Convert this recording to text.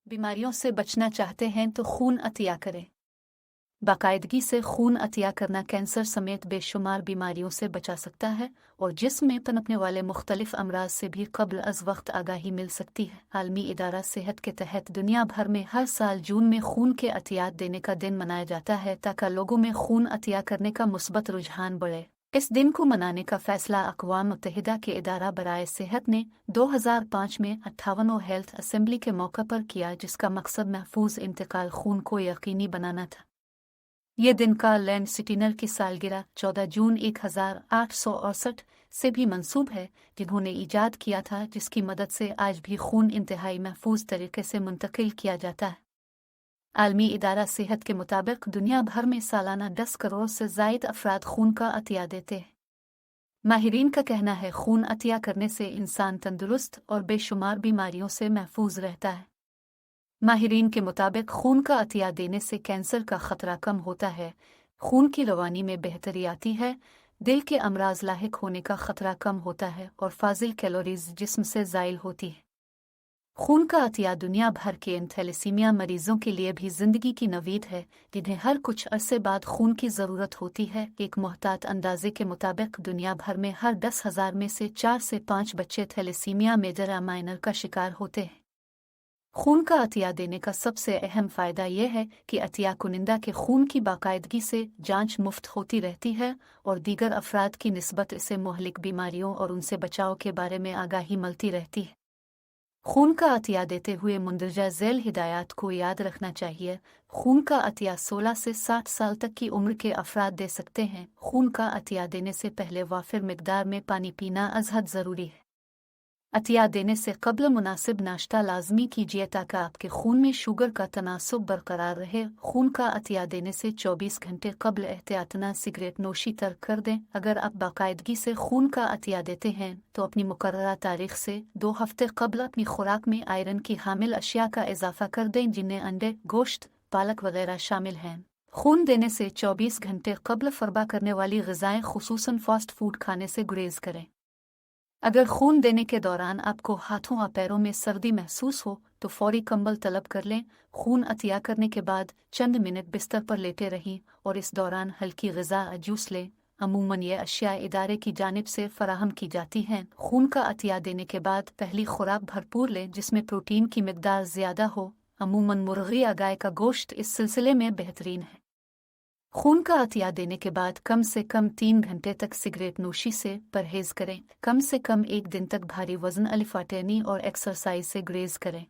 बीमारियों से बचना चाहते हैं तो खून अतिया करें। बाकायदगी से खून अतिया करना कैंसर समेत बेशुमार बीमारियों से बचा सकता है और जिस्म में पनपने वाले मुख्तलिफ अमराज से भी कब्ल अज़ वक्त आगाही मिल सकती है। आलमी इदारा सेहत के तहत दुनिया भर में हर साल जून में खून के अतियात देने का दिन मनाया जाता है ताकि लोगों में खून अतिया करने का मुस्बत रुझान बढ़े। इस दिन को मनाने का फैसला अक़वाम मुत्तहिदा के इदारा बराए सेहत ने 2005 में 58वां हेल्थ असेंबली के मौके पर किया, जिसका मकसद महफूज इंतकाल खून को यकीनी बनाना था। ये दिन कार्ल लैंडस्टीनर की सालगिरह 14 जून 1868 से भी मंसूब है, जिन्होंने ईजाद किया था, जिसकी मदद से आज भी खून इंतहाई महफूज तरीके से मुंतकिल किया जाता है। आलमी इदारा सेहत के मुताबिक दुनिया भर में सालाना 10 करोड़ से ज़ायद अफराद खून का अतिया देते हैं। माहिरीन का कहना है खून अतिया करने से इंसान तंदुरुस्त और बेशुमार बीमारियों से महफूज रहता है। माहिरीन के मुताबिक खून का अतिया देने से कैंसर का खतरा कम होता है, खून की रवानी में बेहतरी आती है, दिल के अमराज लाहिक होने का खतरा कम होता है और फाजिल कैलोरीज जिस्म से ज़ाइल होती है। खून का अतिया दुनिया भर के थैलेसीमिया मरीजों के लिए भी जिंदगी की नवीद है, जिन्हें हर कुछ अरसे बाद खून की ज़रूरत होती है। एक मोहतात अंदाजे के मुताबिक दुनिया भर में हर 10,000 में से 4 से 5 बच्चे थैलेसीमिया मेजर या माइनर का शिकार होते हैं। खून का अतिया देने का सबसे अहम फ़ायदा यह है कि अतिया कुनिंदा के खून की बाकायदगी से जांच मुफ्त होती रहती है और दीगर अफराद की निस्बत इससे मुहलिक बीमारियों और उनसे बचाव के बारे में आगाही मिलती रहती है। खून का अतिया देते हुए मुंदरजा झैल हिदायत को याद रखना चाहिए। खून का अतिया 16 से 60 साल तक की उम्र के अफराद दे सकते हैं। खून का अतिया देने से पहले वाफिर मिकदार में पानी पीना अज़हद ज़रूरी है। अतिया देने से कब्ल मुनासिब नाश्ता लाजमी कीजिए ताकि आपके खून में शुगर का तनासुब बरकरार रहे। खून का अतिया देने से 24 घंटे कब्ल एहतियातना सिगरेट नोशी तर्क कर दें। अगर आप बाकायदगी से खून का अतिया देते हैं तो अपनी मुकर्ररा तारीख से 2 हफ्ते कब्ल अपनी खुराक में आयरन की हामिल अशिया का इजाफा कर दें, जिनमें अंडे, गोश्त, पालक वगैरह शामिल हैं। खून देने से 24 घंटे कब्ल फरबा करने वाली ग़िज़ाएँ खुसूसन फास्ट फूड खाने से गुरेज करें। अगर खून देने के दौरान आपको हाथों और पैरों में सर्दी महसूस हो तो फौरी कंबल तलब कर लें। खून अतिया करने के बाद चंद मिनट बिस्तर पर लेटे रहें और इस दौरान हल्की ग़िज़ा जूस लें। अमूमन ये अशिया इदारे की जानिब से फराहम की जाती हैं। खून का अतिया देने के बाद पहली खुराक भरपूर लें जिसमें प्रोटीन की मिकदार ज़्यादा हो। अमूमन मुर्गी या गाय का गोश्त इस सिलसिले में बेहतरीन है। खून का अतिया देने के बाद कम से कम 3 घंटे तक सिगरेट नोशी से परहेज करें। कम से कम 1 दिन तक भारी वजन अलिफाटेनी और एक्सरसाइज से गुरेज करें।